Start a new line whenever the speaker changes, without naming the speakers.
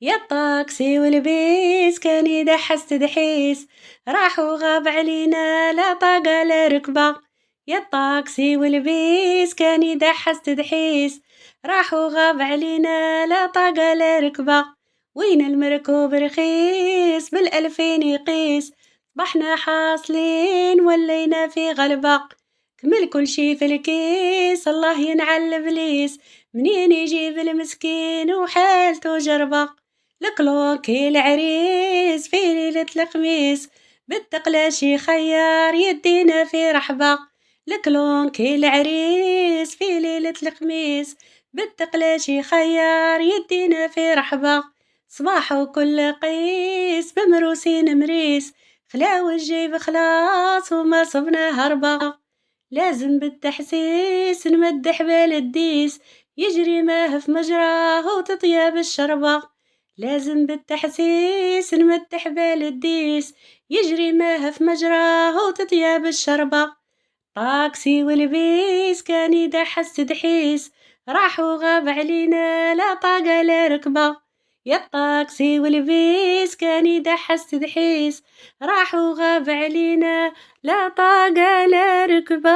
يا الطاكسي والبيس كان يدحس تدحيس، راح وغاب علينا لا طاقة لا ركبة. يا الطاكسي والبيس كان يدحس تدحيس، راح وغاب علينا لا طاقة لا ركبة. وين المركوب رخيص بالألفين يقيس، صبحنا حاصلين ولينا في غلبة. كمل كل شي في الكيس الله ينعل إبليس، منين يجيب المسكين وحالته جربة. الكلوكي العريس في ليلة الخميس، بالتقلاشي خيار يدينا في رحبة. الكلونكي العريس في ليلة الخميس، بالتقلاشي خيار يدينا في رحبة. صباح وكل قيس بمروسين مريس، خلاو الجيب خلاص وما صبنا هربة. لازم بالتحسيس نمد حبال الديس، يجري ماه في مجراه وتطيب الشربة. لازم بالتحسيس نمد حبال الديس، يجري ماه في مجراه وتطيب الشربة. طاكسي والبيس كان يدحس تدحيس، راح وغاب علينا لا طاقة لا ركبة. يا الطاكسي والبيس كان يدحس تدحيس، راح وغاب علينا لا طاقة لا ركبة.